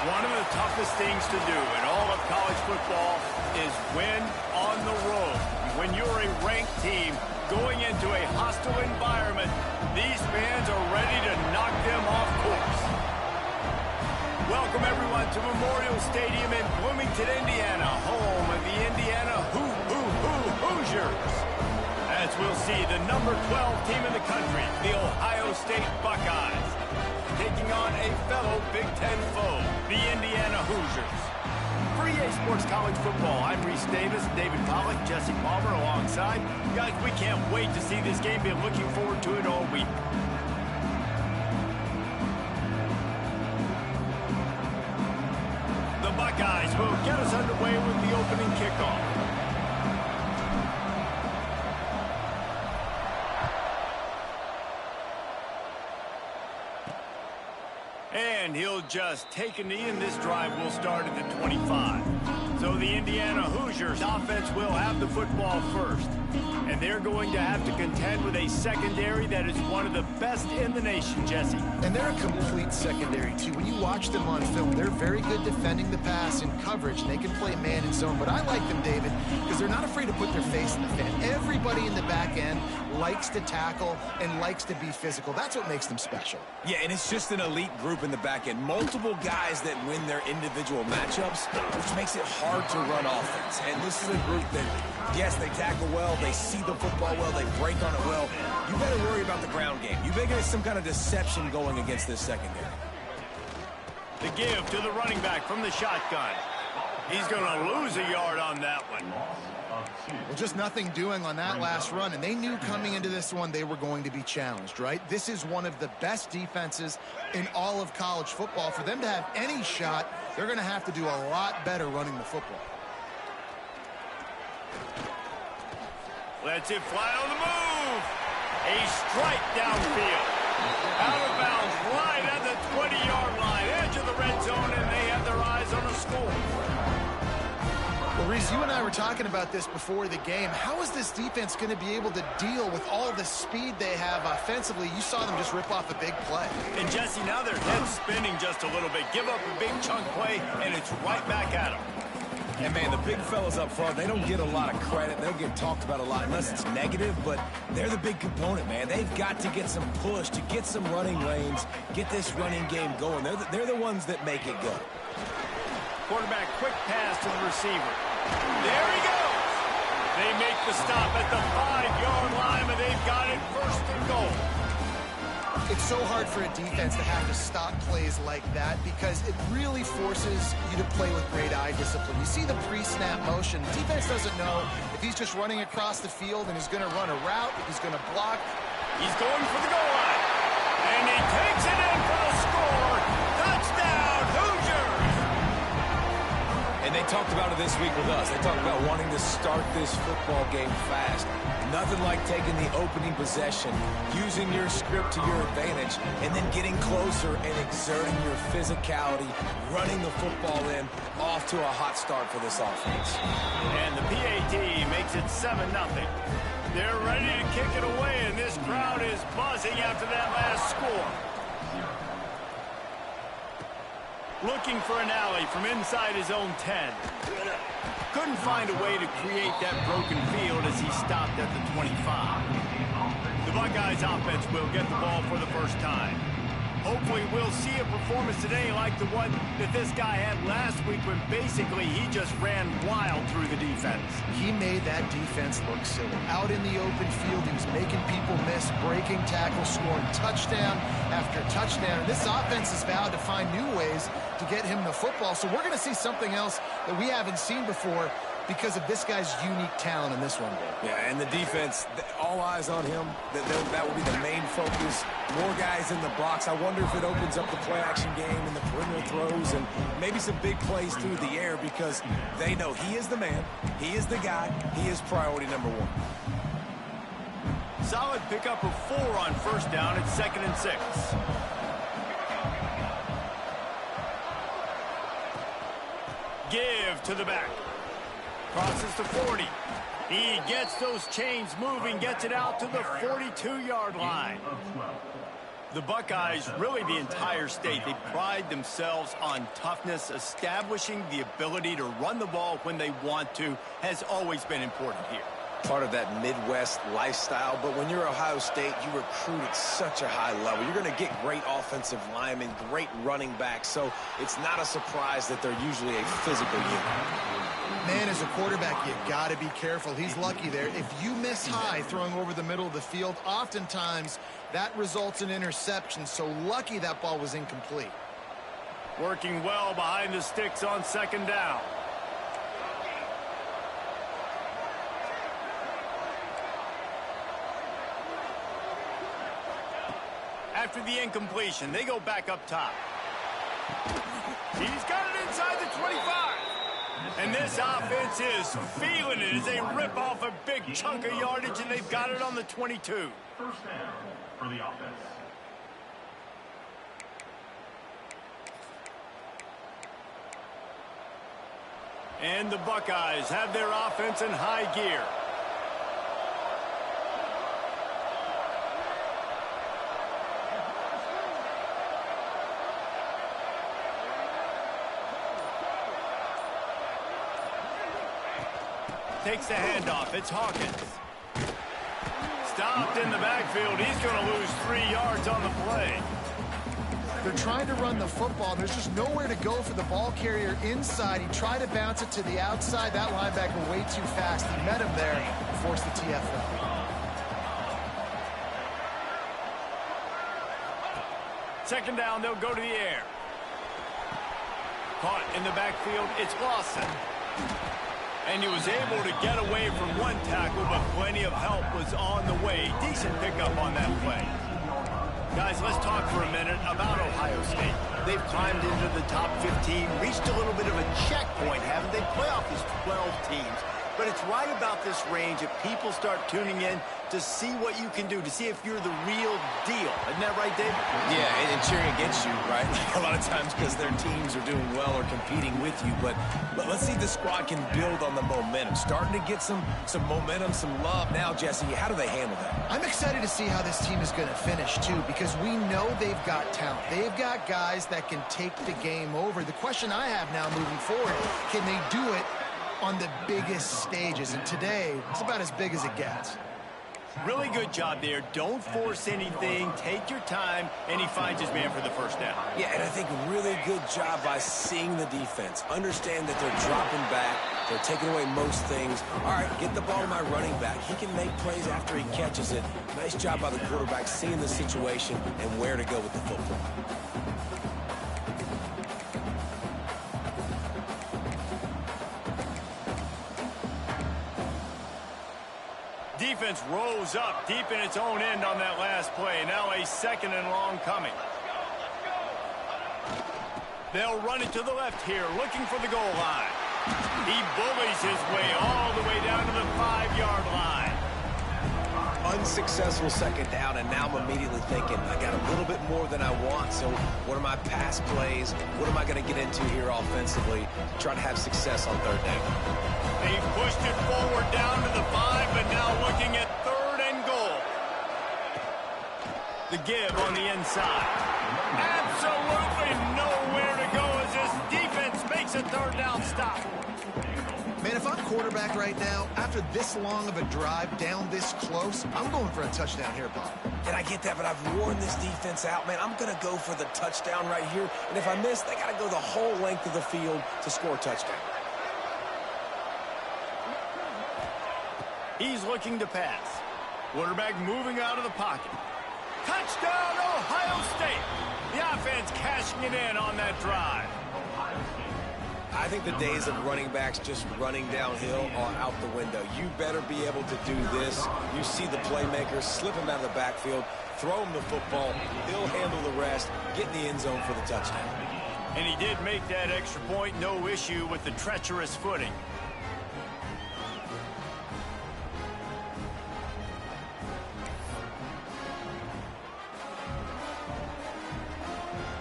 One of the toughest things to do in all of college football is win on the road. When you're a ranked team going into a hostile environment, these fans are ready to knock them off course. Welcome, everyone, to Memorial Stadium in Bloomington, Indiana, home of the Indiana Hoosiers. As we'll see, the number 12 team in the country, the Ohio State Buckeyes, taking on a fellow Big Ten foe, the Indiana Hoosiers. For EA Sports College Football, I'm Reese Davis, David Pollack, Jesse Palmer alongside. Guys, we can't wait to see this game. Been looking forward to it all week. The Buckeyes will get us underway with the opening kickoff. And he'll just take a knee, and this drive will start at the 25. So the Indiana Hoosiers offense will have the football first. And they're going to have to contend with a secondary that is one of the best in the nation, Jesse. And they're a complete secondary, too. When you watch them on film, they're very good defending the pass and coverage. They can play man and zone. But I like them, David, because they're not afraid to put their face in the fan. Everybody in the back end likes to tackle and likes to be physical. That's what makes them special. Yeah, and it's just an elite group in the back end. Multiple guys that win their individual matchups, which makes it hard to run offense. And this is a group that, yes, they tackle well, they see the football well, they break on it well. You better worry about the ground game. You better get some kind of deception going against this secondary. The give to the running back from the shotgun. He's going to lose a yard on that one. Well, just nothing doing on that last run, and they knew coming into this one they were going to be challenged, right? This is one of the best defenses in all of college football. For them to have any shot, they're going to have to do a lot better running the football. Lets it fly on the move. A strike downfield. Out of bounds, right at the 20-yard line, edge of the red zone, and they have their eyes on a score. Well, Reese, you and I were talking about this before the game. How is this defense going to be able to deal with all the speed they have offensively? You saw them just rip off a big play. And, Jesse, now their head's spinning just a little bit. Give up a big chunk play, and it's right back at them. And, man, the big fellas up front, they don't get a lot of credit. They'll get talked about a lot unless it's negative, but they're the big component, man. They've got to get some push, to get some running lanes, get this running game going. They're the ones that make it go. Quarterback, quick pass to the receiver. There he goes. They make the stop at the 5-yard line, but they've got it first and goal. It's so hard for a defense to have to stop plays like that because it really forces you to play with great eye discipline. You see the pre-snap motion. The defense doesn't know if he's just running across the field and he's going to run a route, if he's going to block. He's going for the goal line. And he takes it in for the score. Touchdown, Hoosiers! And they talked about it this week with us. They talked about wanting to start this football game fast. Nothing like taking the opening possession, using your script to your advantage, and then getting closer and exerting your physicality, running the football in, off to a hot start for this offense. And the PAT makes it 7-0. They're ready to kick it away, and this crowd is buzzing after that last score. Looking for an alley from inside his own 10. Couldn't find a way to create that broken field as he stopped at the 25. The Buckeyes offense will get the ball for the first time. Hopefully we'll see a performance today like the one that this guy had last week when basically he just ran wild through the defense. He made that defense look silly. Out in the open field, he was making people miss, breaking tackles, scoring touchdown after touchdown. And this offense has vowed to find new ways to get him the football. So we're going to see something else that we haven't seen before because of this guy's unique talent in this one. Yeah, and the defense, all eyes on him. That will be the main focus. More guys in the box. I wonder if it opens up the play-action game and the perimeter throws and maybe some big plays through the air because they know he is the man, he is the guy, he is priority number one. Solid pickup of 4 on first down. It's 2nd and 6. Give to the back. Crosses to 40. He gets those chains moving, gets it out to the 42-yard line. The Buckeyes, really the entire state, they pride themselves on toughness. Establishing the ability to run the ball when they want to has always been important here. Part of that Midwest lifestyle, but when you're Ohio State, you recruit at such a high level. You're going to get great offensive linemen, great running backs, so it's not a surprise that they're usually a physical unit. Man, as a quarterback, you got to be careful. He's lucky there. If you miss high throwing over the middle of the field, oftentimes that results in interception, so lucky that ball was incomplete. Working well behind the sticks on second down. After the incompletion, they go back up top. He's got it inside the 25. And this offense is feeling it as they rip off a big chunk of yardage, and they've got it on the 22. First down for the offense. And the Buckeyes have their offense in high gear. Takes the handoff. It's Hawkins. Stopped in the backfield. He's going to lose 3 yards on the play. They're trying to run the football. There's just nowhere to go for the ball carrier inside. He tried to bounce it to the outside. That linebacker way too fast. He met him there and forced the TFL. Second down, they'll go to the air. Caught in the backfield. It's Lawson. And he was able to get away from one tackle, but plenty of help was on the way. Decent pickup on that play. Guys, let's talk for a minute about Ohio State. They've climbed into the top 15, reached a little bit of a checkpoint, haven't they? Playoff is 12 teams. But it's right about this range if people start tuning in to see what you can do, to see if you're the real deal. Isn't that right, Dave? Yeah, and cheering against you, right? A lot of times because their teams are doing well or competing with you. But let's see if the squad can build on the momentum. Starting to get some momentum, some love. Now, Jesse, how do they handle that? I'm excited to see how this team is going to finish, too, because we know they've got talent. They've got guys that can take the game over. The question I have now moving forward, can they do it on the biggest stages? And today, it's about as big as it gets. Really good job there. Don't force anything. Take your time, and he finds his man for the first down. Yeah, and I think really good job by seeing the defense. Understand that they're dropping back. They're taking away most things. All right, get the ball to my running back. He can make plays after he catches it. Nice job by the quarterback seeing the situation and where to go with the football. Defense rose up deep in its own end on that last play. Now a second and long coming. They'll run it to the left here, looking for the goal line. He bullies his way all the way down to the 5-yard line. Unsuccessful second down, and now I'm immediately thinking, I got a little bit more than I want, so what are my pass plays? What am I going to get into here offensively? Try to have success on third down. They pushed it forward down to the 5, but now looking at third and goal. The give on the inside. Absolutely nowhere to go as this defense makes a third down stop. Man, if I'm quarterback right now, after this long of a drive down this close, I'm going for a touchdown here, Bob. And I get that, but I've worn this defense out, man. I'm going to go for the touchdown right here. And if I miss, they got to go the whole length of the field to score a touchdown. He's looking to pass. Quarterback moving out of the pocket. Touchdown, Ohio State. The offense cashing it in on that drive. I think the days of running backs just running downhill are out the window. You better be able to do this. You see the playmakers, slip him out of the backfield, throw him the football, he'll handle the rest, get in the end zone for the touchdown. And he did make that extra point, no issue with the treacherous footing.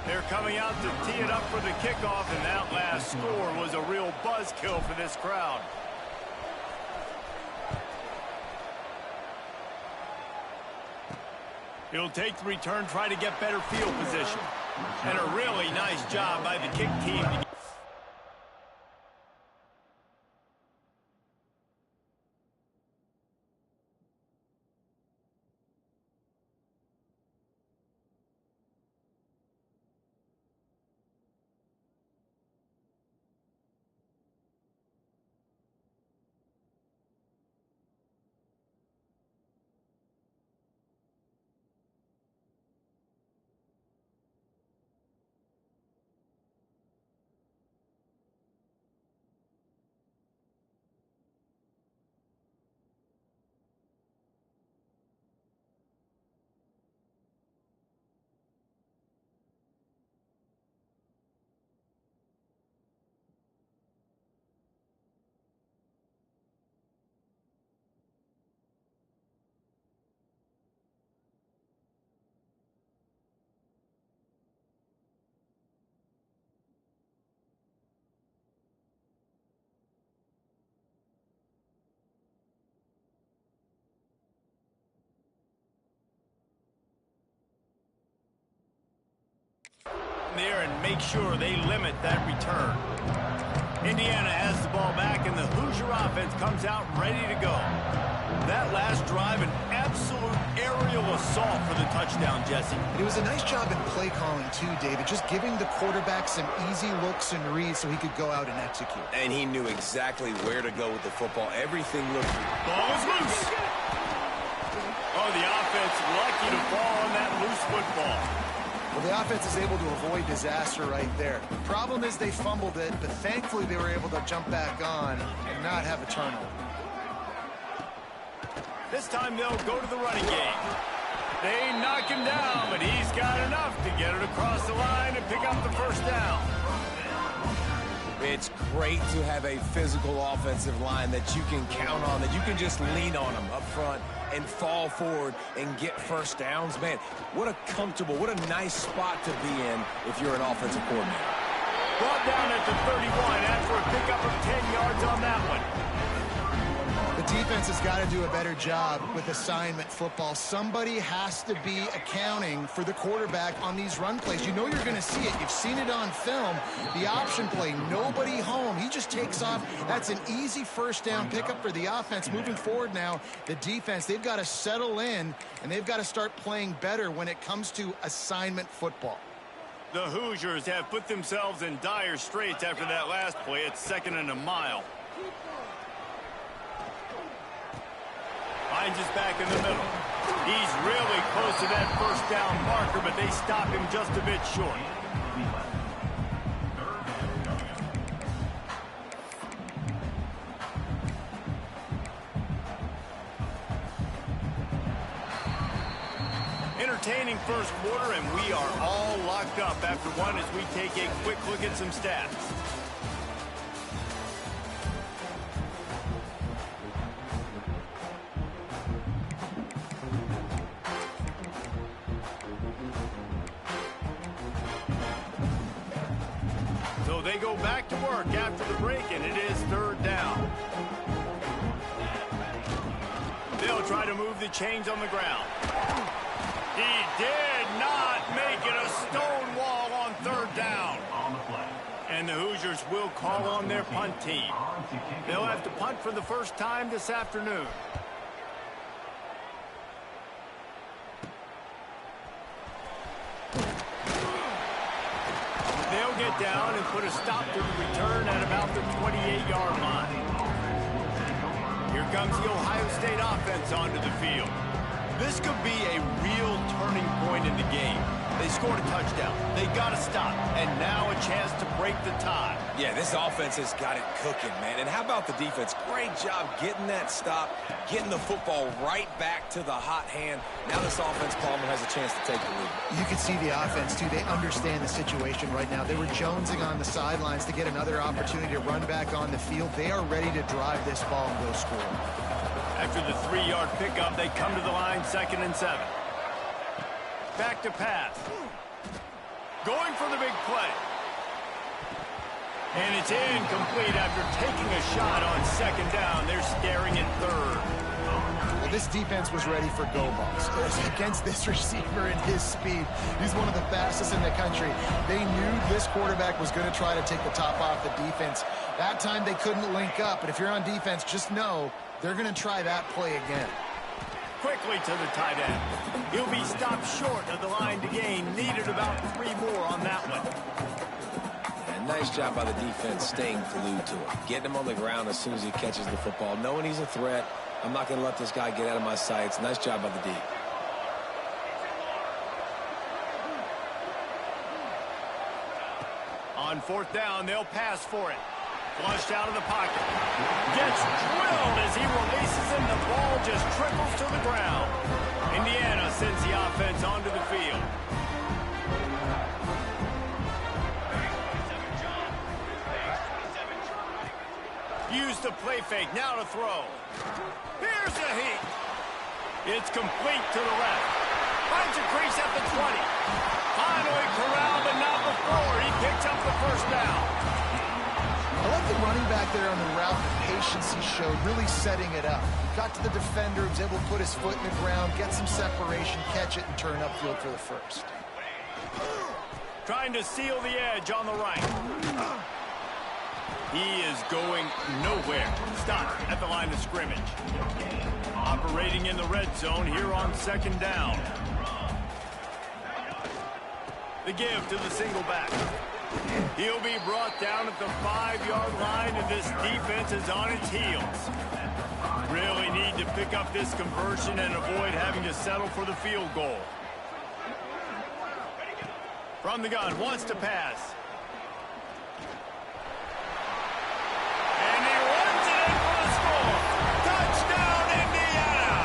They're coming out to tee it up for the kickoff, and that last score was a real buzzkill for this crowd. He'll take the return, try to get better field position. And a really nice job by the kick team to there and make sure they limit that return. Indiana has the ball back, and the Hoosier offense comes out ready to go. That last drive, an absolute aerial assault for the touchdown, Jesse. It was a nice job in play calling, too, David, just giving the quarterback some easy looks and reads so he could go out and execute. And he knew exactly where to go with the football. Everything looked... Ball is loose. Oh, the offense lucky to fall on that loose football. Well, the offense is able to avoid disaster right there. The problem is they fumbled it, but thankfully they were able to jump back on and not have a turnover. This time they'll go to the running game. They knock him down, but he's got enough to get it across the line and pick up the first down. It's great to have a physical offensive line that you can count on, that you can just lean on them up front and fall forward and get first downs. Man, what a comfortable, what a nice spot to be in if you're an offensive coordinator. Brought down at the 31 after a pickup of 10 yards on that one. The defense has got to do a better job with assignment football. Somebody has to be accounting for the quarterback on these run plays. You know you're going to see it. You've seen it on film. The option play, nobody home. He just takes off. That's an easy first down pickup for the offense. Moving forward now, the defense, they've got to settle in, and they've got to start playing better when it comes to assignment football. The Hoosiers have put themselves in dire straits after that last play. It's 2nd and a mile. Hines is back in the middle. He's really close to that first down marker, but they stop him just a bit short. Entertaining first quarter, and we are all locked up after one as we take a quick look at some stats. So they go back to work after the break, and it is 3rd down. They'll try to move the chains on the ground. He did not make it a stone wall on 3rd down. And the Hoosiers will call on their punt team. They'll have to punt for the first time this afternoon. They'll get down and put a stop to the return at about the 28-yard line. Here comes the Ohio State offense onto the field. This could be a real turning point in the game. They scored a touchdown. They got to stop. And now a chance to break the tie. Yeah, this offense has got it cooking, man. And how about the defense? Great job getting that stop, getting the football right back to the hot hand. Now this offense, Palmer, has a chance to take the lead. You can see the offense, too. They understand the situation right now. They were jonesing on the sidelines to get another opportunity to run back on the field. They are ready to drive this ball and go score. After the 3-yard pickup, they come to the line, 2nd and 7. Back to pass. Going for the big play. And it's incomplete after taking a shot on 2nd down. They're staring at 3rd. Well, this defense was ready for go balls. Against this receiver and his speed, he's one of the fastest in the country. They knew this quarterback was going to try to take the top off the defense. That time they couldn't link up, but if you're on defense, just know they're going to try that play again. Quickly to the tight end. He'll be stopped short of the line to gain. Needed about 3 more on that one. And nice job by the defense staying glued to him. Getting him on the ground as soon as he catches the football. Knowing he's a threat. I'm not going to let this guy get out of my sights. Nice job by the D. On 4th down, they'll pass for it. Flushed out of the pocket. Gets drilled as he releases him. The ball just trickles to the ground. Indiana sends the offense onto the field. Used to play fake. Now to throw. Here's the heat. It's complete to the left. Finds a crease at the 20. Finally corralled, but not before. He picks up the first down. I like the running back there on the route, the patience he showed, really setting it up. Got to the defender, was able to put his foot in the ground, get some separation, catch it, and turn upfield for the first. Trying to seal the edge on the right. He is going nowhere. Stopped at the line of scrimmage. Operating in the red zone here on 2nd down. The give to the single back. He'll be brought down at the 5-yard line, and this defense is on its heels. Really need to pick up this conversion and avoid having to settle for the field goal. From the gun, wants to pass. And he runs it in for the score. Touchdown, Indiana!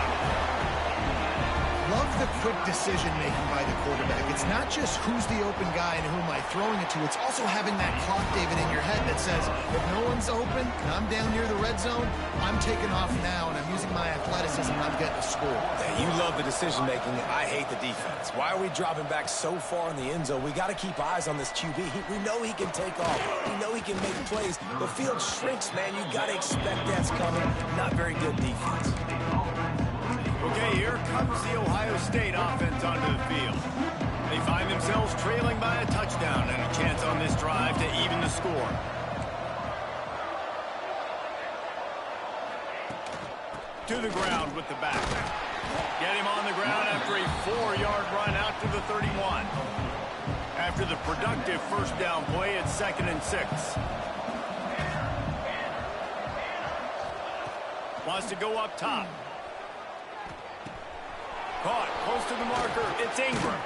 Love the quick decision-making by the quarterback. It's not just who's the open guy and who am I throwing it to. It's also having that clock, David, in your head that says, if no one's open and I'm down near the red zone, I'm taking off now, and I'm using my athleticism, and I'm getting a score. Yeah, you love the decision-making. I hate the defense. Why are we dropping back so far in the end zone? We got to keep eyes on this QB. We know he can take off. We know he can make plays. The field shrinks, man. You got to expect that's coming. Not very good defense. Okay, here comes the Ohio State offense onto the field. They find themselves trailing by a touchdown and a chance on this drive to even the score. To the ground with the back. Get him on the ground after a 4-yard run out to the 31. After the productive first down play, it's 2nd and 6. Wants to go up top. Caught close to the marker. It's Ingram.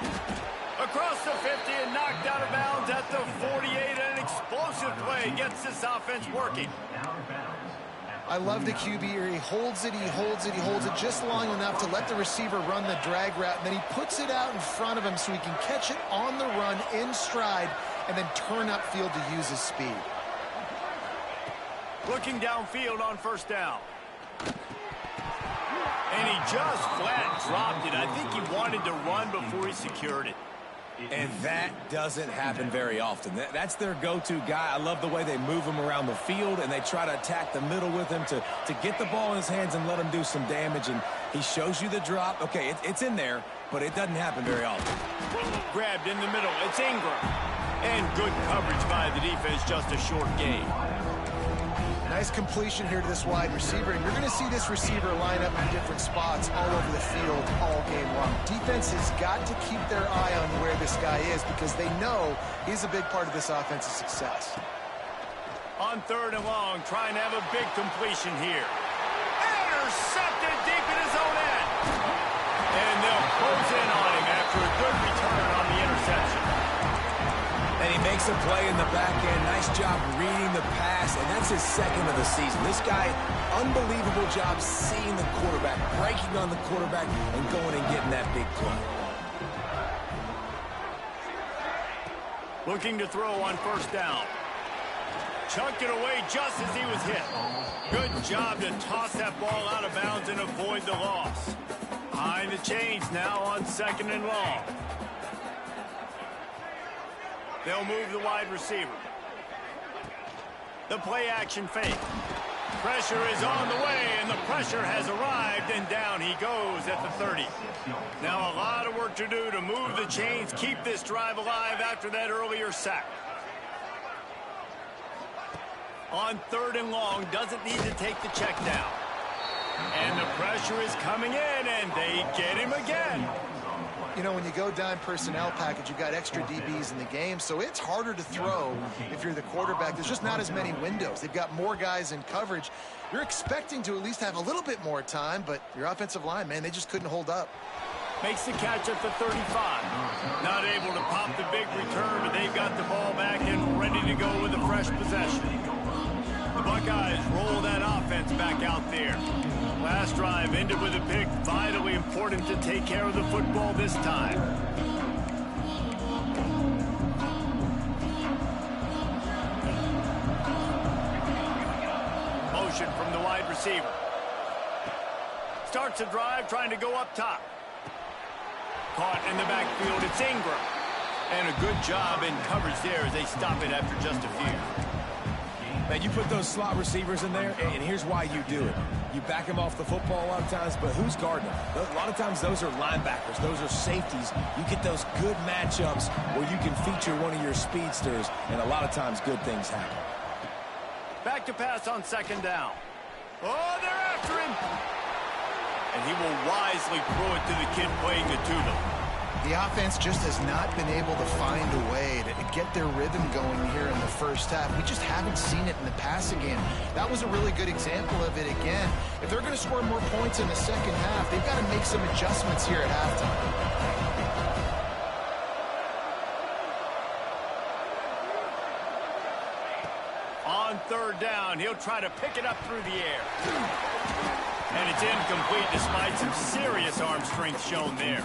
Across the 50 and knocked out of bounds at the 48. An explosive play gets this offense working. I love the QB here. He holds it, he holds it, he holds it just long enough to let the receiver run the drag route, and then he puts it out in front of him so he can catch it on the run in stride and then turn upfield to use his speed. Looking downfield on 1st down. And he just flat dropped it. I think he wanted to run before he secured it. And that doesn't happen very often. That's their go-to guy. I love the way they move him around the field, and they try to attack the middle with him to get the ball in his hands and let him do some damage. And he shows you the drop. Okay, it's in there, but it doesn't happen very often. Grabbed in the middle. It's Ingram. And good coverage by the defense, just a short gain. Nice completion here to this wide receiver, and you're going to see this receiver line up in different spots all over the field all game long. Defense has got to keep their eye on where this guy is because they know he's a big part of this offense's success. On 3rd and long, trying to have a big completion here. Intercepted deep in his own end. And they'll close in on him after a good return on the interception. And he makes a play in the back end. Nice job reading the pass, and that's his 2nd of the season. This guy, unbelievable job seeing the quarterback, breaking on the quarterback, and going and getting that big play. Looking to throw on 1st down. Chucked it away just as he was hit. Good job to toss that ball out of bounds and avoid the loss. Behind the chains now on 2nd and long. They'll move the wide receiver. The play action fake. Pressure is on the way, and the pressure has arrived, and down he goes at the 30. Now a lot of work to do to move the chains, keep this drive alive after that earlier sack. On 3rd and long, doesn't need to take the check down. And the pressure is coming in, and they get him again. You know, when you go dime personnel package, you've got extra DBs in the game, so it's harder to throw if you're the quarterback. There's just not as many windows. They've got more guys in coverage. You're expecting to at least have a little bit more time, but your offensive line, man, they just couldn't hold up. Makes the catch at the 35. Not able to pop the big return, but they've got the ball back and ready to go with a fresh possession. The Buckeyes roll that offense back out there. Last drive ended with a pick. Vitally important to take care of the football this time. Motion from the wide receiver. Starts the drive trying to go up top. Caught in the backfield. It's Ingram. And a good job in coverage there as they stop it after just a few. Man, you put those slot receivers in there, and here's why you do it. You back them off the football a lot of times, but who's guarding them? A lot of times those are linebackers. Those are safeties. You get those good matchups where you can feature one of your speedsters, and a lot of times good things happen. Back to pass on 2nd down. Oh, they're after him. And he will wisely throw it to the kid playing the tuba. The offense just has not been able to find a way to get their rhythm going here in the first half. We just haven't seen it in the passing game. That was a really good example of it again. If they're going to score more points in the second half, they've got to make some adjustments here at halftime. On 3rd down, he'll try to pick it up through the air. And it's incomplete despite some serious arm strength shown there.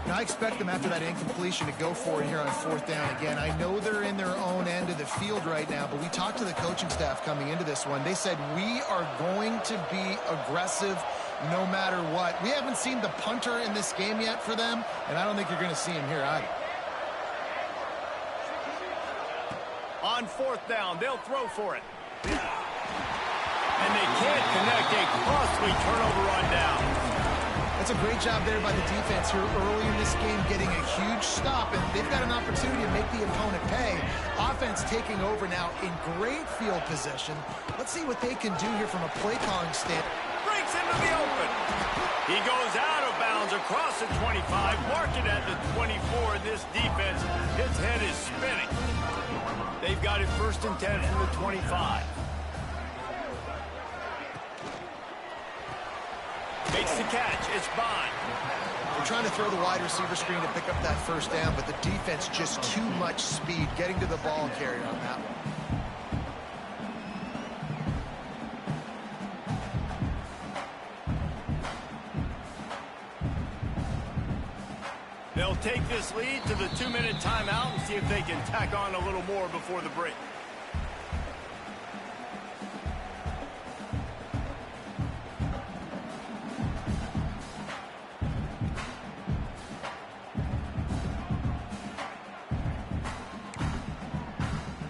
Now, I expect them after that incompletion to go for it here on 4th down again. I know they're in their own end of the field right now, but we talked to the coaching staff coming into this one. They said, we are going to be aggressive no matter what. We haven't seen the punter in this game yet for them, and I don't think you're going to see him here either. On 4th down, they'll throw for it. And they can't connect. A costly turnover on down. That's a great job there by the defense here early in this game, getting a huge stop, and they've got an opportunity to make the opponent pay. Offense taking over now in great field position. Let's see what they can do here from a play calling stand. Breaks into the open. He goes out of bounds across the 25, marked it at the 24. This defense, his head is spinning. They've got it 1st and 10 from the 25. Makes the catch. It's Bond. They're trying to throw the wide receiver screen to pick up that 1st down, but the defense just too much speed getting to the ball carrier on that one. They'll take this lead to the 2-minute timeout and see if they can tack on a little more before the break.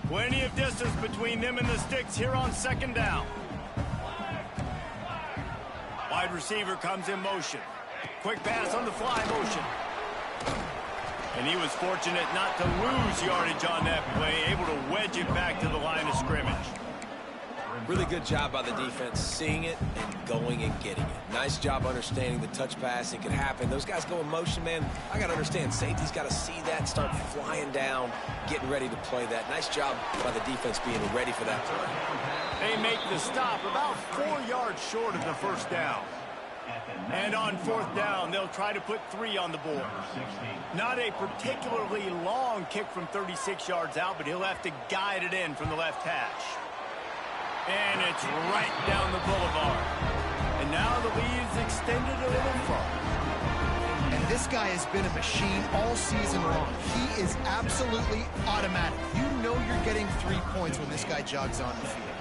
Plenty of distance between them and the sticks here on 2nd down. Wide receiver comes in motion. Quick pass on the fly motion. And he was fortunate not to lose yardage on that play, able to wedge it back to the line of scrimmage. Really good job by the defense, seeing it and going and getting it. Nice job understanding the touch pass. It could happen. Those guys go in motion, man. I got to understand, safety's got to see that, start flying down, getting ready to play that. Nice job by the defense being ready for that play. They make the stop about 4 yards short of the 1st down. And on 4th down, they'll try to put 3 on the board. Not a particularly long kick from 36 yards out, but he'll have to guide it in from the left hash. And it's right down the boulevard. And now the lead's extended a little further. And this guy has been a machine all season long. He is absolutely automatic. You know you're getting 3 points when this guy jogs on the field.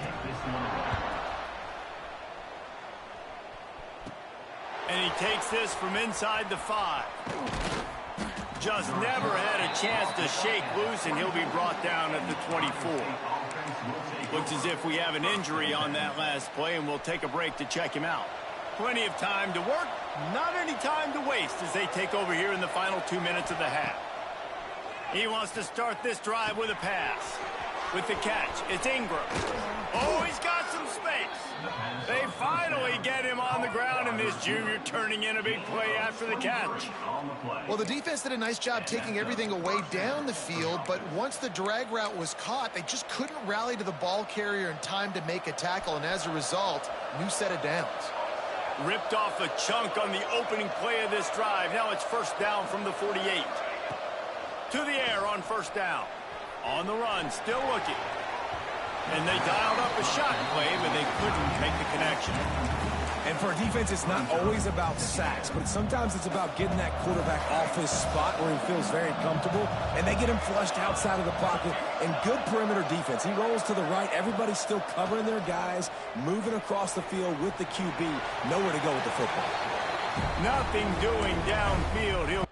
And he takes this from inside the 5. Just never had a chance to shake loose, and he'll be brought down at the 24. Looks as if we have an injury on that last play, and we'll take a break to check him out. Plenty of time to work, not any time to waste as they take over here in the final 2 minutes of the half. He wants to start this drive with a pass. With the catch, it's Ingram. Oh, he's got some space. They finally get him on the ground, and this junior turning in a big play after the catch. Well, the defense did a nice job taking everything away down the field, but once the drag route was caught, they just couldn't rally to the ball carrier in time to make a tackle, and as a result, new set of downs. Ripped off a chunk on the opening play of this drive. Now it's first down from the 48. To the air on first down. On the run, still looking. And they dialed up a shot play, but they couldn't make the connection. And for a defense, it's not always about sacks, but sometimes it's about getting that quarterback off his spot where he feels very comfortable, and they get him flushed outside of the pocket. And good perimeter defense. He rolls to the right. Everybody's still covering their guys, moving across the field with the QB. Nowhere to go with the football. Nothing doing downfield. He'll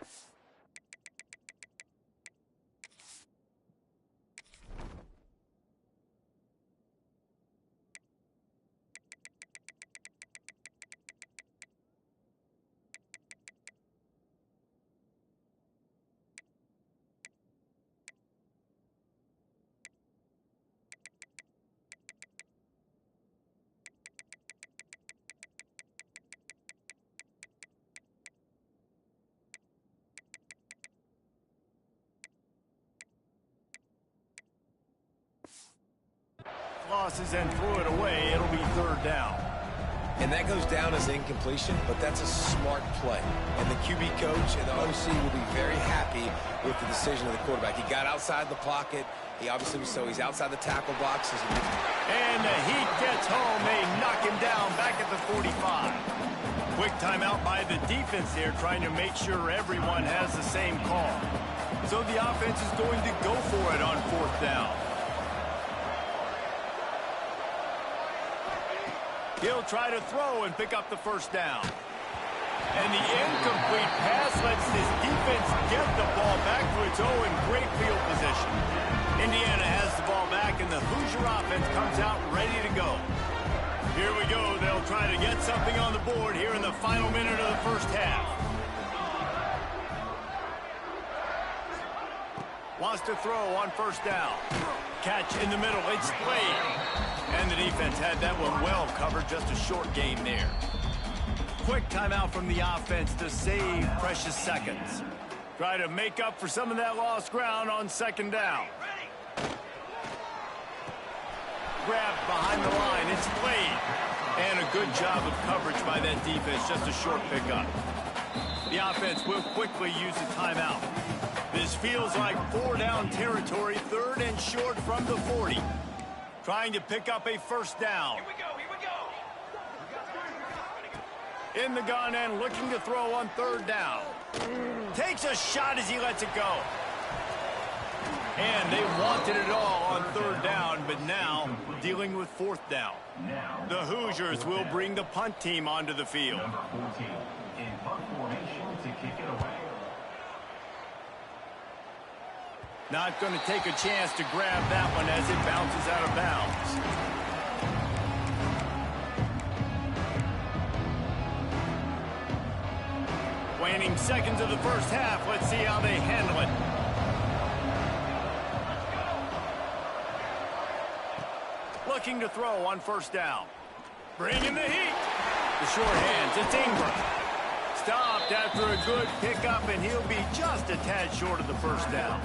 losses and threw it away. It'll be third down. And that goes down as incompletion, but that's a smart play. And the QB coach and the OC will be very happy with the decision of the quarterback. He got outside the pocket. He obviously was so he's outside the tackle box. And the heat gets home. They knock him down back at the 45. Quick timeout by the defense here, trying to make sure everyone has the same call. So the offense is going to go for it on fourth down. He'll try to throw and pick up the first down. And the incomplete pass lets this defense get the ball back to its own great field position. Indiana has the ball back, and the Hoosier offense comes out ready to go. Here we go. They'll try to get something on the board here in the final minute of the first half. Wants to throw on first down. Catch in the middle. It's Slade. And the defense had that one well covered. Just a short gain there. Quick timeout from the offense to save precious seconds. Try to make up for some of that lost ground on second down. Grabbed behind the line. It's Slade. And a good job of coverage by that defense. Just a short pickup. The offense will quickly use a timeout. This feels like four-down territory, third and short from the 40. Trying to pick up a first down. Here we go, here we go. In the gun and looking to throw on third down. Takes a shot as he lets it go. And they wanted it all on third down, but now dealing with fourth down. The Hoosiers will bring the punt team onto the field. Number 14 in punt formation to kick it away. Not going to take a chance to grab that one as it bounces out of bounds. Waning seconds of the first half. Let's see how they handle it. Looking to throw on first down. Bringing the heat. The short hands. It's Ingram. Stopped after a good pickup, and he'll be just a tad short of the first down.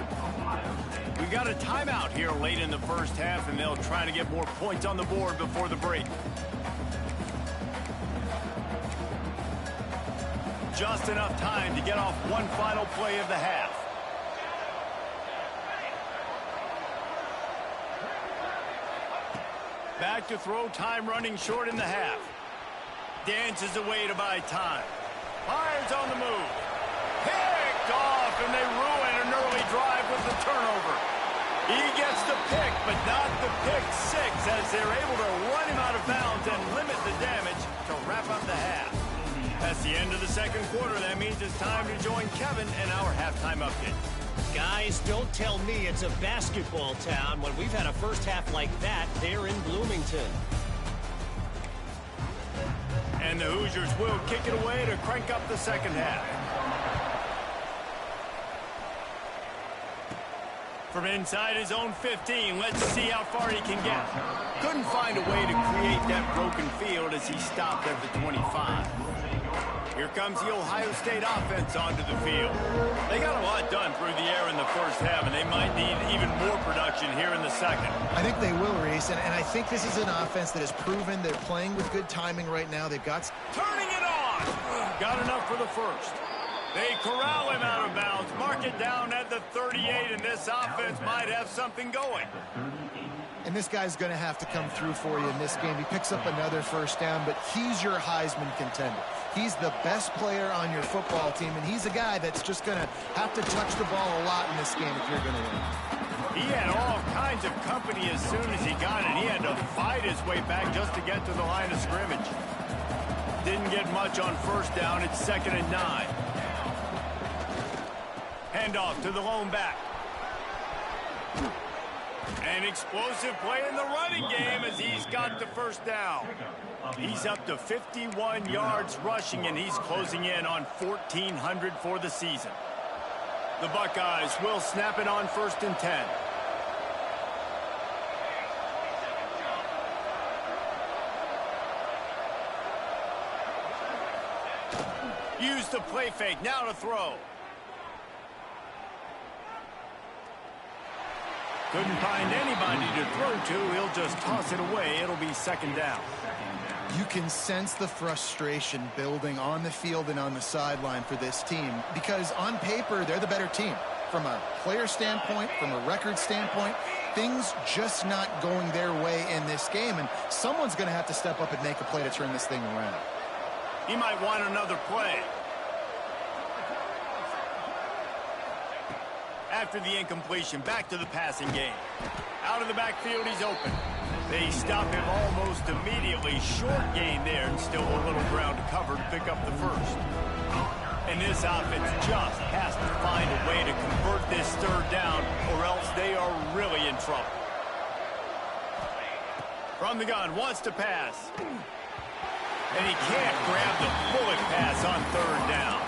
We've got a timeout here late in the first half, and they'll try to get more points on the board before the break. Just enough time to get off one final play of the half. Back to throw, time running short in the half. Dances away to buy time. Fires on the move. Picked off, and they ruin an early drive with the turnover. He gets the pick, but not the pick six, as they're able to run him out of bounds and limit the damage to wrap up the half. That's the end of the second quarter. That means it's time to join Kevin in our halftime update. Guys, don't tell me it's a basketball town when we've had a first half like that there in Bloomington. And the Hoosiers will kick it away to crank up the second half. From inside his own 15, let's see how far he can get. Couldn't find a way to create that broken field as he stopped at the 25. Here comes the Ohio State offense onto the field. They got a lot done through the air in the first half, and they might need even more production here in the second. I think they will, Reese, and I think this is an offense that has proven they're playing with good timing right now. They've got... Turning it on! Got enough for the first. They corral him out of bounds, mark it down at the 38, and this offense might have something going. And this guy's going to have to come through for you in this game. He picks up another first down, but he's your Heisman contender. He's the best player on your football team, and he's a guy that's just going to have to touch the ball a lot in this game if you're going to win. He had all kinds of company as soon as he got it. He had to fight his way back just to get to the line of scrimmage. Didn't get much on first down. It's 2nd and 9. Handoff to the lone back. An explosive play in the running game as he's got the first down. He's up to 51 yards rushing, and he's closing in on 1,400 for the season. The Buckeyes will snap it on 1st and 10. Use the play fake, now to throw. Couldn't find anybody to throw to. He'll just toss it away. It'll be 2nd down. You can sense the frustration building on the field and on the sideline for this team because on paper, they're the better team. From a player standpoint, from a record standpoint, things just not going their way in this game, and someone's going to have to step up and make a play to turn this thing around. He might want another play. After the incompletion, back to the passing game. Out of the backfield, he's open. They stop him almost immediately. Short gain there, and still a little ground to cover to pick up the first. And this offense just has to find a way to convert this 3rd down, or else they are really in trouble. From the gun, wants to pass. And he can't grab the bullet pass on 3rd down.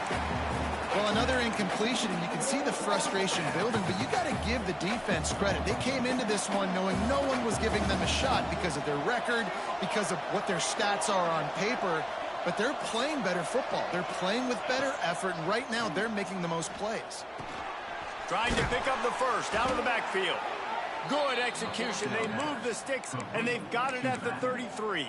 Well, another incompletion, and you can see the frustration building, but you got to give the defense credit. They came into this one knowing no one was giving them a shot because of their record, because of what their stats are on paper, but they're playing better football. They're playing with better effort, and right now they're making the most plays. Trying to pick up the first out of the backfield. Good execution. They move the sticks, and they've got it at the 33.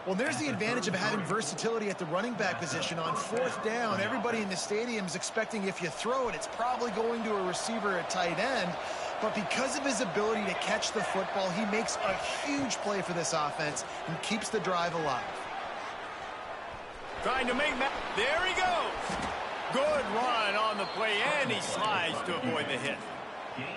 Well, there's the advantage of having versatility at the running back position. On 4th down, everybody in the stadium is expecting if you throw it, it's probably going to a receiver at tight end. But because of his ability to catch the football, he makes a huge play for this offense and keeps the drive alive. Trying to make... There he goes. Good run on the play, and he slides to avoid the hit.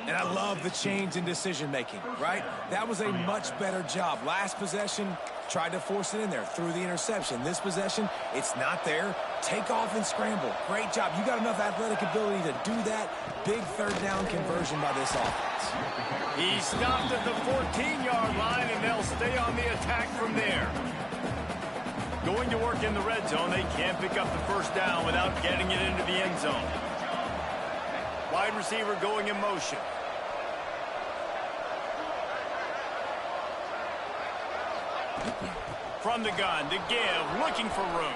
And I love the change in decision-making, right? That was a much better job. Last possession, tried to force it in there, threw the interception. This possession, it's not there. Take off and scramble. Great job. You got enough athletic ability to do that. Big 3rd down conversion by this offense. He stopped at the 14-yard line, and they'll stay on the attack from there. Going to work in the red zone, they can't pick up the first down without getting it into the end zone. Wide receiver going in motion. From the gun, to give, looking for room.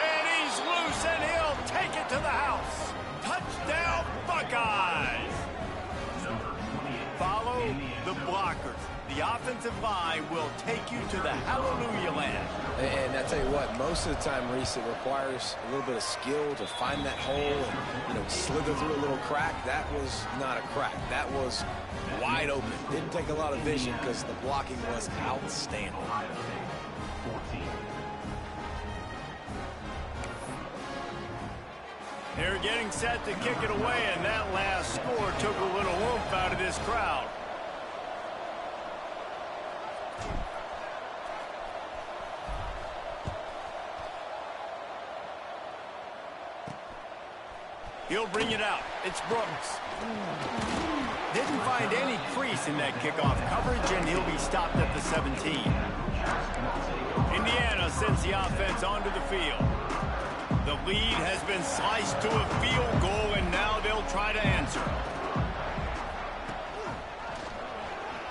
And he's loose, and he'll take it to the house. Touchdown, Buckeyes! Follow the blockers. The offensive line will take you to the hallelujah land. And I tell you what, most of the time, Reese, it requires a little bit of skill to find that hole and, slither through a little crack. That was not a crack. That was wide open. Didn't take a lot of vision because the blocking was outstanding. They're getting set to kick it away, and that last score took a little oomph out of this crowd. He'll bring it out. It's Brooks. Didn't find any crease in that kickoff coverage, and he'll be stopped at the 17. Indiana sends the offense onto the field. The lead has been sliced to a field goal, and now they'll try to answer.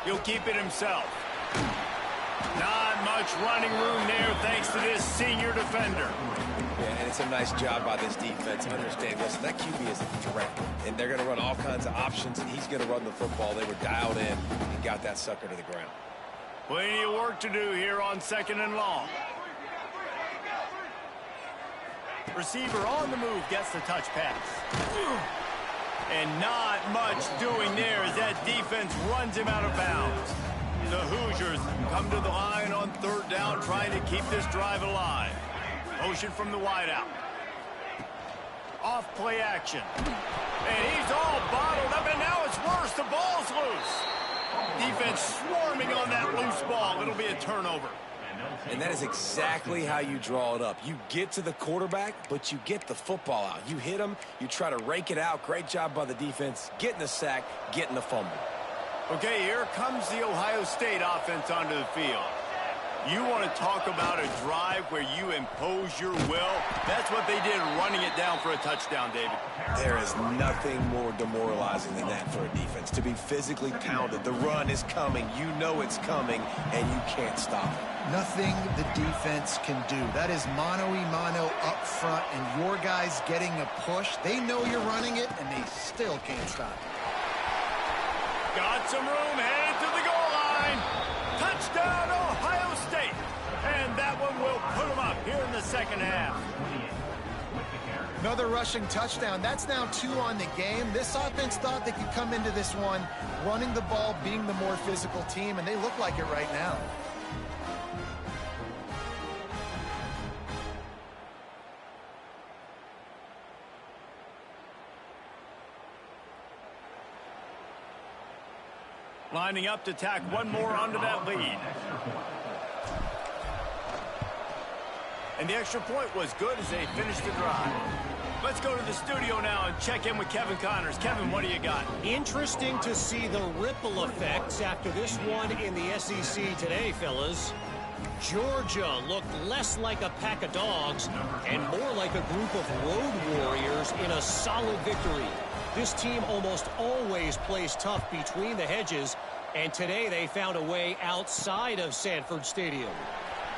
He'll keep it himself. Not much running room there thanks to this senior defender. Yeah, and it's a nice job by this defense. Understand, listen, that QB is a threat, and they're going to run all kinds of options, and he's going to run the football. They were dialed in and got that sucker to the ground. Plenty of work to do here on 2nd and long. Receiver on the move gets the touch pass. And not much doing there as that defense runs him out of bounds. The Hoosiers come to the line on 3rd down, trying to keep this drive alive. Motion from the wideout. Off play action. And he's all bottled up, and now it's worse. The ball's loose. Defense swarming on that loose ball. It'll be a turnover. And that is exactly how you draw it up. You get to the quarterback, but you get the football out. You hit him, you try to rake it out. Great job by the defense, getting the sack, getting the fumble. Okay, here comes the Ohio State offense onto the field. You want to talk about a drive where you impose your will? That's what they did, running it down for a touchdown, David. There is nothing more demoralizing than that for a defense. To be physically pounded, the run is coming, you know it's coming, and you can't stop it. Nothing the defense can do. That is mano-a-mano up front, and your guys getting a push. They know you're running it, and they still can't stop it. Got some room, headed to the goal line. Touchdown, Ohio State. And that one will put them up here in the 2nd half. Another rushing touchdown. That's now 2 on the game. This offense thought they could come into this one running the ball, being the more physical team, and they look like it right now. Lining up to tack one more onto that lead. And the extra point was good as they finished the drive. Let's go to the studio now and check in with Kevin Connors. Kevin, what do you got? Interesting to see the ripple effects after this one in the SEC today, fellas. Georgia looked less like a pack of dogs and more like a group of road warriors in a solid victory. This team almost always plays tough between the hedges, and today they found a way outside of Sanford Stadium.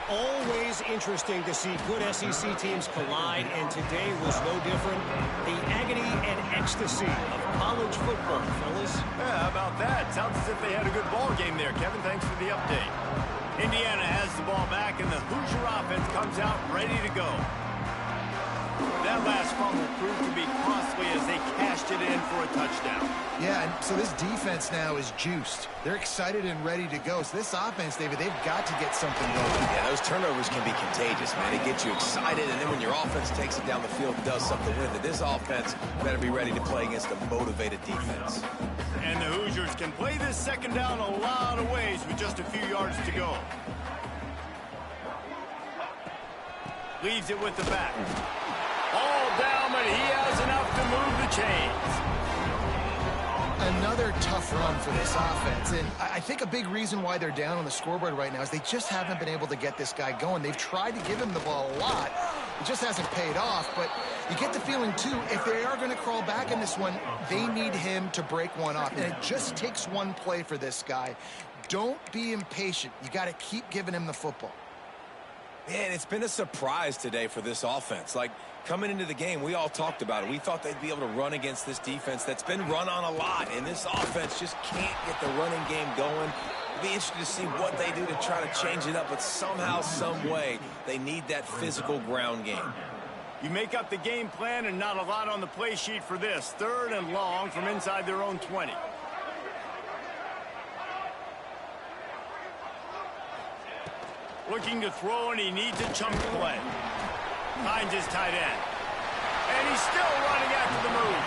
Always interesting to see good SEC teams collide, and today was no different. The agony and ecstasy of college football, fellas. Yeah, how about that? Sounds as if they had a good ball game there. Kevin, thanks for the update. Indiana has the ball back, and the Hoosier offense comes out ready to go. That last fumble proved to be costly as they cashed it in for a touchdown. Yeah, and so this defense now is juiced. They're excited and ready to go. So this offense, David, they've got to get something going. Yeah, those turnovers can be contagious, man. It gets you excited, and then when your offense takes it down the field and does something with it, this offense better be ready to play against a motivated defense. And the Hoosiers can play this 2nd down a lot of ways with just a few yards to go. Leaves it with the back. All down, but he has enough to move the chains. Another tough run for this offense, and I think a big reason why they're down on the scoreboard right now is they just haven't been able to get this guy going. They've tried to give him the ball a lot. It just hasn't paid off, but you get the feeling, too, if they are going to crawl back in this one, they need him to break one off, and it just takes one play for this guy. Don't be impatient. You got to keep giving him the football. Man, it's been a surprise today for this offense. Like, coming into the game, we all talked about it. We thought they'd be able to run against this defense that's been run on a lot, and this offense just can't get the running game going. It'll be interesting to see what they do to try to change it up, but somehow, some way, they need that physical ground game. You make up the game plan and not a lot on the play sheet for this. 3rd and long from inside their own 20. Looking to throw, and he needs a chunk play. Finds his tight end. And he's still running after the move.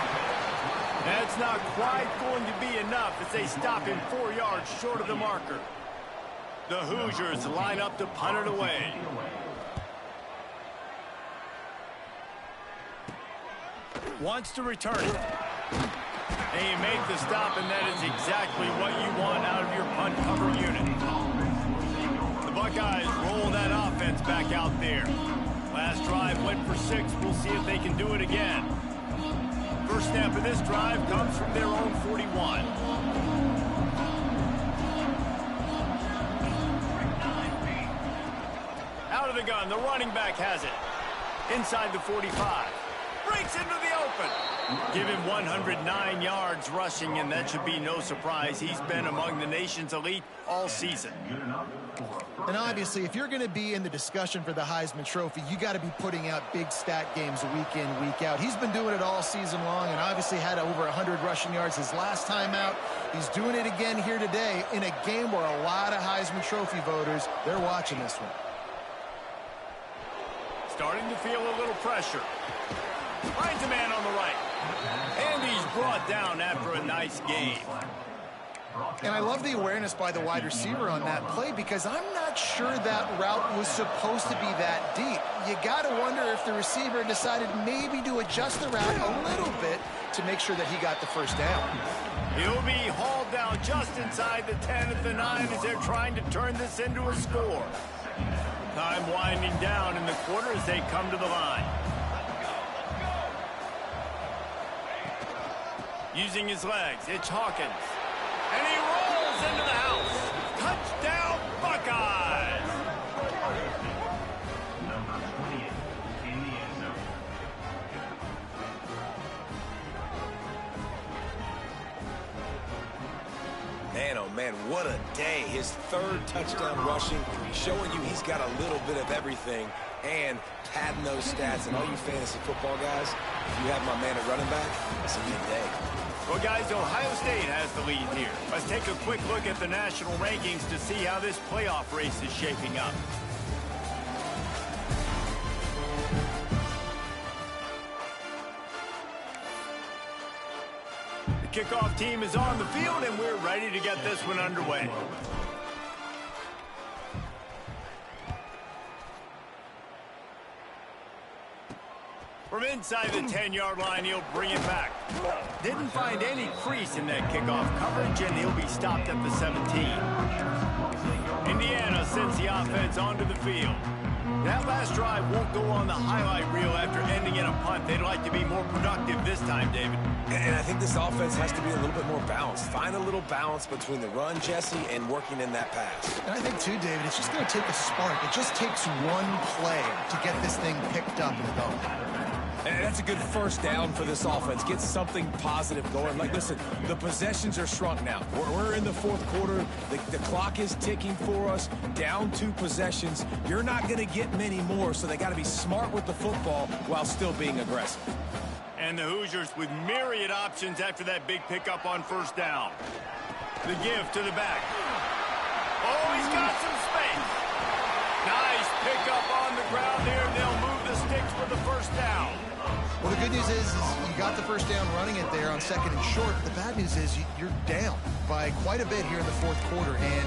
That's not quite going to be enough as they stop him 4 yards short of the marker. The Hoosiers line up to punt it away. wants to return it. And you make the stop, and that is exactly what you want out of your punt cover unit. The Buckeyes roll that offense back out there. Last drive went for 6. We'll see if they can do it again. First snap of this drive comes from their own 41. Out of the gun, the running back has it. Inside the 45. Breaks into the open. Give him 109 yards rushing, and that should be no surprise. He's been among the nation's elite all season. And obviously, if you're going to be in the discussion for the Heisman Trophy, you got to be putting out big stat games week in, week out. He's been doing it all season long and obviously had over 100 rushing yards his last time out. He's doing it again here today in a game where a lot of Heisman Trophy voters, they're watching this one. Starting to feel a little pressure. Finds a man on the right. And he's brought down after a nice game. And I love the awareness by the wide receiver on that play because I'm not sure that route was supposed to be that deep. You got to wonder if the receiver decided maybe to adjust the route a little bit to make sure that he got the first down. He'll be hauled down just inside the 10 at the 9 as they're trying to turn this into a score. Time winding down in the quarter as they come to the line. Using his legs, it's Hawkins. And he rolls into the house. Touchdown, Buckeyes! Number 28 in the end zone. Man, oh man, what a day. His third touchdown rushing, showing you he's got a little bit of everything and padding those stats. And all you fantasy football guys, if you have my man at running back, it's a good day. Well, guys, Ohio State has the lead here. Let's take a quick look at the national rankings to see how this playoff race is shaping up. The kickoff team is on the field, and we're ready to get this one underway. From inside the 10-yard line, he'll bring it back. Didn't find any crease in that kickoff coverage, and he'll be stopped at the 17. Indiana sends the offense onto the field. That last drive won't go on the highlight reel after ending in a punt. They'd like to be more productive this time, David. And I think this offense has to be a little bit more balanced. Find a little balance between the run, Jesse, and working in that pass. And I think, too, David, it's just going to take a spark. It just takes one play to get this thing picked up and going. And that's a good first down for this offense. Get something positive going. Like, listen, the possessions are shrunk now. We're in the fourth quarter. The clock is ticking for us. Down 2 possessions. You're not going to get many more, so they got to be smart with the football while still being aggressive. And the Hoosiers with myriad options after that big pickup on first down. The give to the back. Oh, he's got some space. Nice pickup on the ground there. They'll move the sticks for the first down. Well, the good news is you got the first down running it there on 2nd and short. The bad news is you're down by quite a bit here in the fourth quarter, and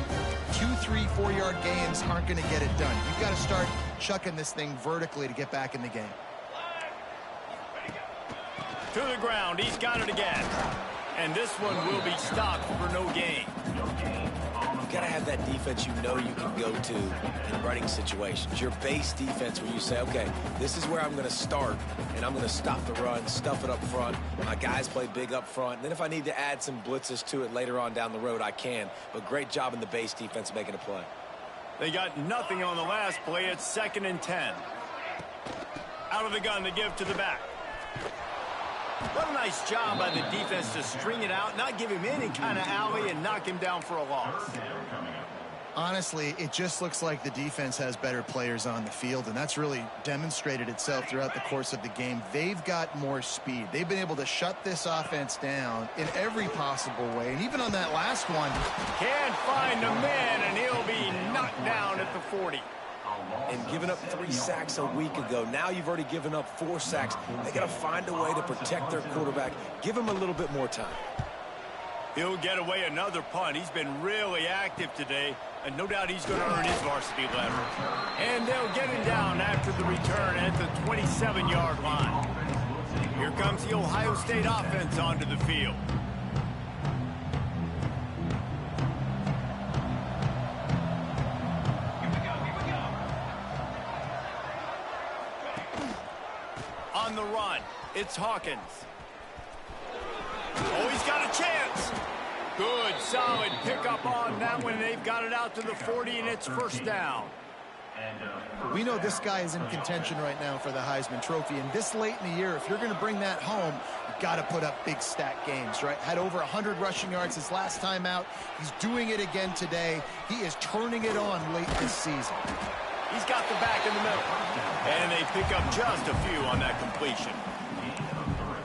2, 3, 4-yard gains aren't going to get it done. You've got to start chucking this thing vertically to get back in the game. To the ground, he's got it again. And this one will be stopped for no gain. You've got to have that defense you know you can go to in running situations. Your base defense where you say, okay, this is where I'm going to start, and I'm going to stop the run, stuff it up front. My guys play big up front. And then if I need to add some blitzes to it later on down the road, I can. But great job in the base defense making a play. They got nothing on the last play. It's 2nd and 10. Out of the gun, the give to the back. What a nice job by the defense to string it out, not give him any kind of alley, and knock him down for a loss. Honestly, it just looks like the defense has better players on the field, and that's really demonstrated itself throughout the course of the game. They've got more speed. They've been able to shut this offense down in every possible way, and even on that last one. Can't find a man, and he'll be knocked down at the 40. And giving up 3 sacks a week ago. Now you've already given up 4 sacks. They got to find a way to protect their quarterback. Give him a little bit more time. He'll get away another punt. He's been really active today, and no doubt he's going to earn his varsity letter. And they'll get him down after the return at the 27-yard line. Here Here comes the Ohio State offense onto the field. On the run, it's Hawkins. Oh, he's got a chance. Good, solid pickup on that one. They've got it out to the 40, and it's first down. We know this guy is in contention right now for the Heisman Trophy, and this late in the year, if you're going to bring that home, you've got to put up big stat games, right? Had over 100 rushing yards his last time out. He's doing it again today. He is turning it on late this season. He's got the back in the middle. And they pick up just a few on that completion.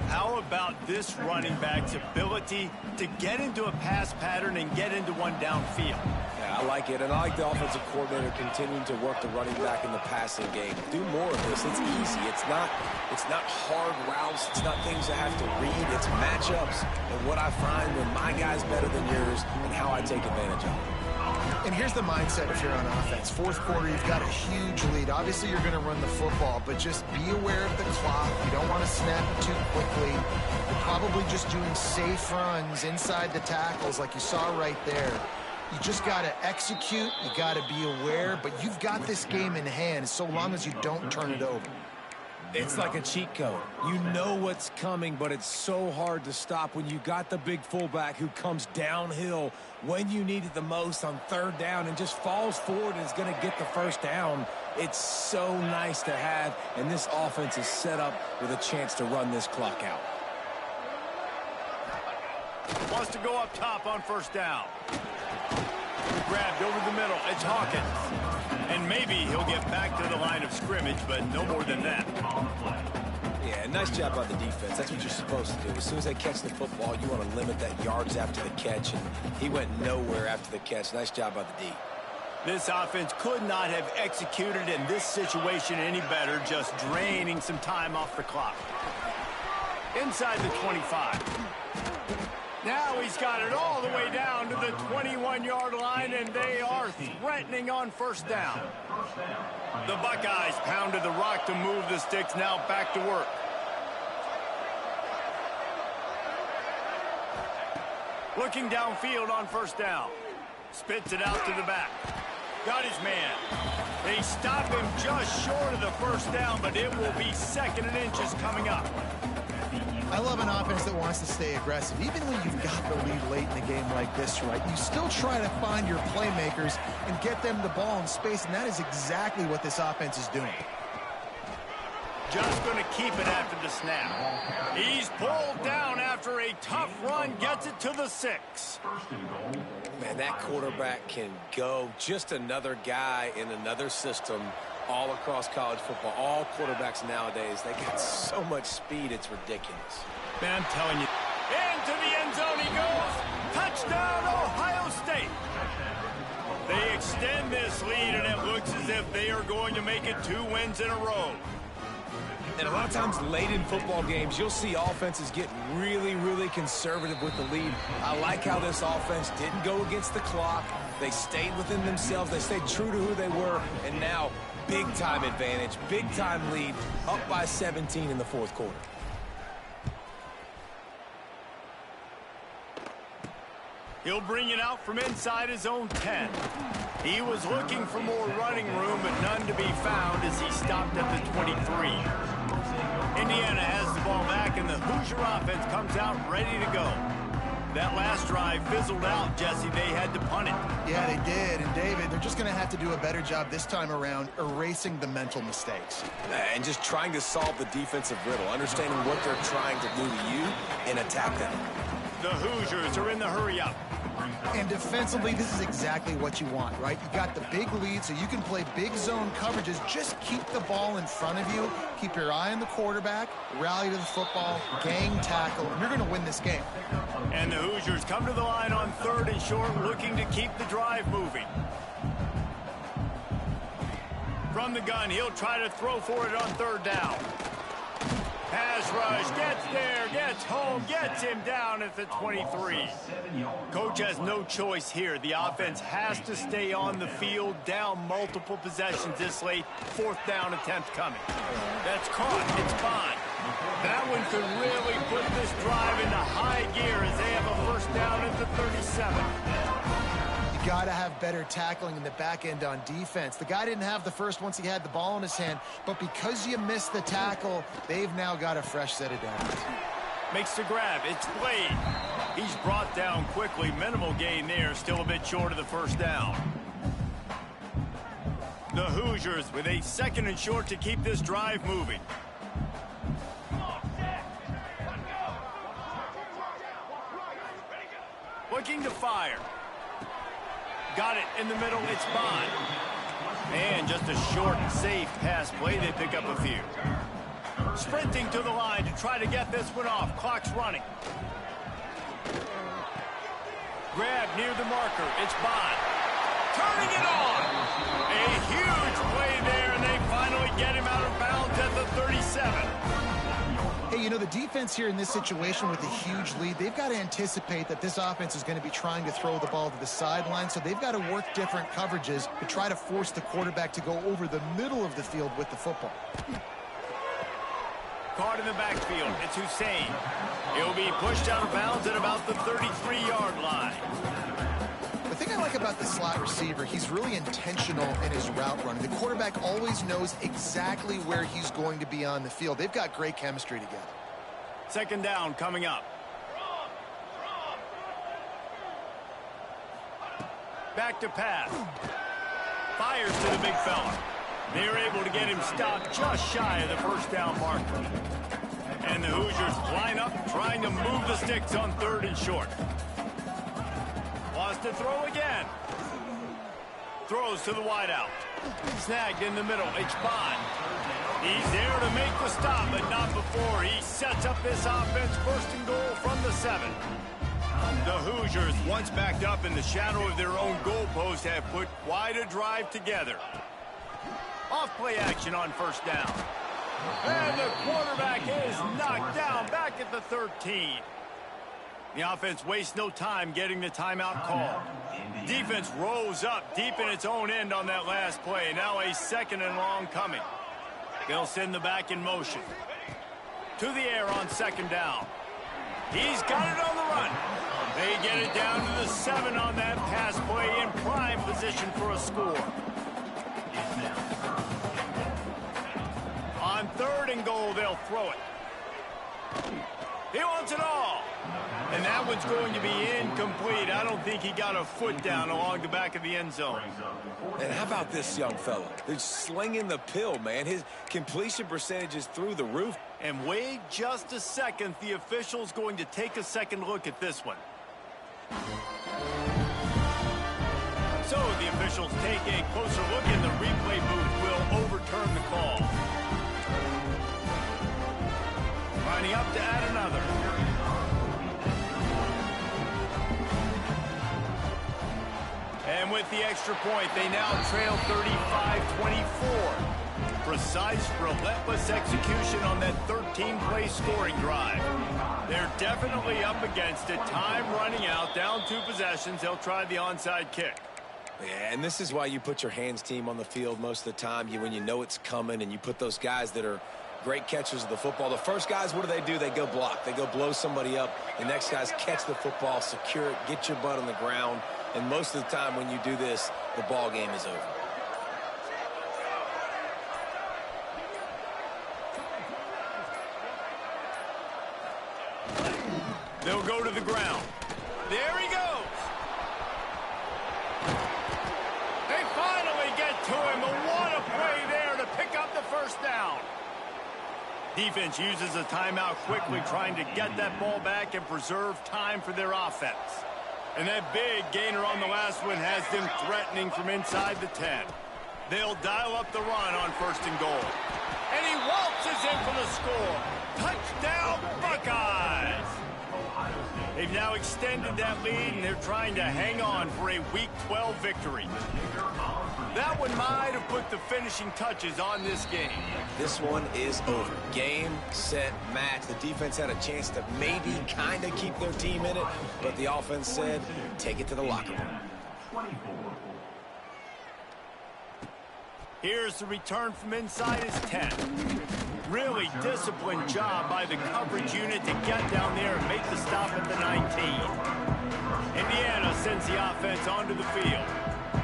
How about this running back's ability to get into a pass pattern and get into one downfield? Yeah, I like it, and I like the offensive coordinator continuing to work the running back in the passing game. Do more of this. It's easy. It's not hard routes. It's not things I have to read. It's matchups and what I find when my guy's better than yours and how I take advantage of it. And here's the mindset if you're on offense. Fourth quarter, you've got a huge lead. Obviously, you're going to run the football, but just be aware of the clock. You don't want to snap it too quickly. You're probably just doing safe runs inside the tackles like you saw right there. You just got to execute. You got to be aware, but you've got this game in hand so long as you don't turn it over. It's like a cheat code. You know what's coming, but it's so hard to stop when you got the big fullback who comes downhill when you need it the most on third down and just falls forward and is going to get the first down. It's so nice to have, and this offense is set up with a chance to run this clock out. Wants to go up top on first down. Grabbed over the middle. It's Hawkins. And maybe he'll get back to the line of scrimmage, but no more than that. Yeah, nice job by the defense. That's what you're supposed to do. As soon as they catch the football, you want to limit that yards after the catch, and he went nowhere after the catch. Nice job by the D. This offense could not have executed in this situation any better, just draining some time off the clock. Inside the 25. Now he's got it all the way down to the 21-yard line, and they are threatening on first down. The Buckeyes pounded the rock to move the sticks, now back to work. Looking downfield on first down. Spits it out to the back. Got his man. They stop him just short of the first down, but it will be second and inches coming up. I love an offense that wants to stay aggressive. Even when you've got the lead late in the game like this, right, you still try to find your playmakers and get them the ball in space, and that is exactly what this offense is doing. Just going to keep it after the snap. He's pulled down after a tough run, gets it to the 6. Man, that quarterback can go. Just another guy in another system all across college football. All quarterbacks nowadays, they got so much speed, it's ridiculous. Man, I'm telling you. Into the end zone he goes. Touchdown, Ohio State. They extend this lead, and it looks as if they are going to make it 2 wins in a row. And a lot of times late in football games, you'll see offenses get really, really conservative with the lead. I like how this offense didn't go against the clock. They stayed within themselves. They stayed true to who they were. And now, big-time advantage, big-time lead, up by 17 in the fourth quarter. He'll bring it out from inside his own 10. He was looking for more running room, but none to be found as he stopped at the 23. Indiana has the ball back, and the Hoosier offense comes out ready to go. That last drive fizzled out, Jesse. They had to punt it. Yeah, they did. And, David, they're just going to have to do a better job this time around erasing the mental mistakes. And just trying to solve the defensive riddle, understanding what they're trying to do to you and attack them. The Hoosiers are in the hurry-up. And defensively, this is exactly what you want, right? You got the big lead, so you can play big zone coverages. Just keep the ball in front of you. Keep your eye on the quarterback. Rally to the football. Gang tackle. And you're going to win this game. And the Hoosiers come to the line on 3rd and short, looking to keep the drive moving. From the gun, he'll try to throw for it on 3rd down. Pass rush, gets there, gets home, gets him down at the 23. Coach has no choice here. The offense has to stay on the field, down multiple possessions this late. 4th down attempt coming. That's caught. It's Bond. That one could really put this drive into high gear as they have a first down at the 37. You got to have better tackling in the back end on defense. The guy didn't have the first once he had the ball in his hand, but because you missed the tackle, they've now got a fresh set of downs. Makes the grab. It's Blade. He's brought down quickly. Minimal gain there. Still a bit short of the first down. The Hoosiers with a 2nd and short to keep this drive moving. Looking to fire. Got it in the middle. It's Bond. And just a short, safe pass play. They pick up a few. Sprinting to the line to try to get this one off. Clock's running. Grab near the marker. It's Bond. Turning it on. A huge play there, and they finally get him out of bounds at the 37. Hey, you know, the defense here in this situation with a huge lead, they've got to anticipate that this offense is going to be trying to throw the ball to the sideline, so they've got to work different coverages to try to force the quarterback to go over the middle of the field with the football. Caught in the backfield. It's Hussein. He'll be pushed out of bounds at about the 33-yard line. The thing I like about the slot receiver, he's really intentional in his route running. The quarterback always knows exactly where he's going to be on the field. They've got great chemistry together. 2nd down coming up. Back to pass. Fires to the big fella. They're able to get him stopped just shy of the first down marker. And the Hoosiers line up trying to move the sticks on 3rd and short. Wants to throw again. Throws to the wideout. Snagged in the middle. It's Bond. He's there to make the stop, but not before. He sets up this offense 1st and goal from the 7. The Hoosiers, once backed up in the shadow of their own goalpost, have put quite a drive together. Off play action on 1st down. And the quarterback is knocked down back at the 13. The offense wastes no time getting the timeout call. Defense rose up deep in its own end on that last play. Now a 2nd and long coming. They'll send the back in motion. To the air on 2nd down. He's got it on the run. They get it down to the 7 on that pass play in prime position for a score. On 3rd and goal, they'll throw it. He wants it all. And that one's going to be incomplete. I don't think he got a foot down along the back of the end zone. And how about this young fella? They're slinging the pill, man. His completion percentage is through the roof. And wait just a second. The official's going to take a 2nd look at this one. So the officials take a closer look, and the replay booth will overturn the call. Lining up to add another. And with the extra point, they now trail 35-24. Precise, relentless execution on that 13-play scoring drive. They're definitely up against it. Time running out, down 2 possessions. They'll try the onside kick. Yeah, and this is why you put your hands team on the field most of the time. When you know it's coming, and you put those guys that are great catchers of the football. The first guys, what do? They go block. They go blow somebody up. The next guys catch the football, secure it, get your butt on the ground. And most of the time when you do this, the ball game is over. They'll go to the ground. There he goes. They finally get to him. But what a play there to pick up the first down. Defense uses a timeout quickly, trying to get that ball back and preserve time for their offense. And that big gainer on the last one has them threatening from inside the 10. They'll dial up the run on 1st and goal. And he waltzes in for the score. Touchdown, Buckeyes! They've now extended that lead, and they're trying to hang on for a Week 12 victory. That one might have put the finishing touches on this game. This one is over. Game, set, match. The defense had a chance to maybe kind of keep their team in it, but the offense said, take it to the locker room. Here's the return from inside his 10. Really disciplined job by the coverage unit to get down there and make the stop at the 19. Indiana sends the offense onto the field.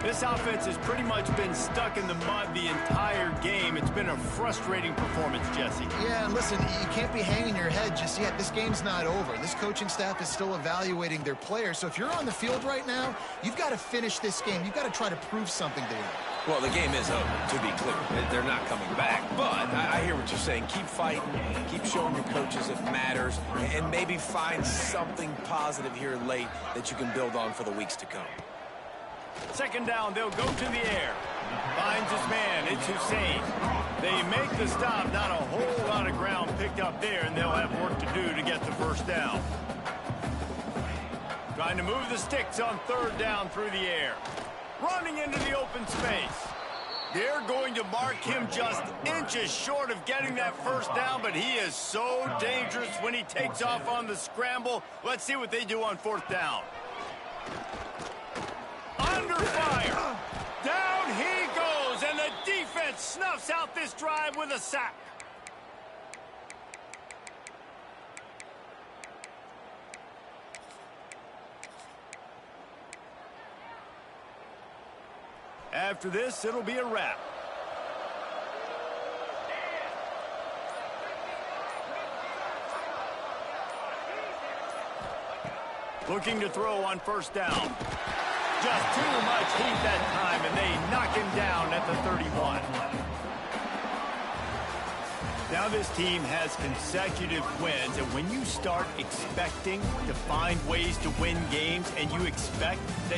This offense has pretty much been stuck in the mud the entire game. It's been a frustrating performance, Jesse. Yeah, and listen, you can't be hanging your head just yet. This game's not over. This coaching staff is still evaluating their players. So if you're on the field right now, you've got to finish this game. You've got to try to prove something to them. Well, the game is over, to be clear. They're not coming back. But I hear what you're saying. Keep fighting. Keep showing your coaches it matters. And maybe find something positive here late that you can build on for the weeks to come. Second down, they'll go to the air. Finds his man, it's Hussein. They make the stop, not a whole lot of ground picked up there, and they'll have work to do to get the first down. Trying to move the sticks on third down through the air. Running into the open space. They're going to mark him just inches short of getting that first down, but he is so dangerous when he takes off on the scramble. Let's see what they do on fourth down. Under fire. Down he goes, and the defense snuffs out this drive with a sack. After this, it'll be a wrap. Looking to throw on first down. Just too much heat that time, and they knock him down at the 31. Now this team has consecutive wins, and when you start expecting to find ways to win games and you expect that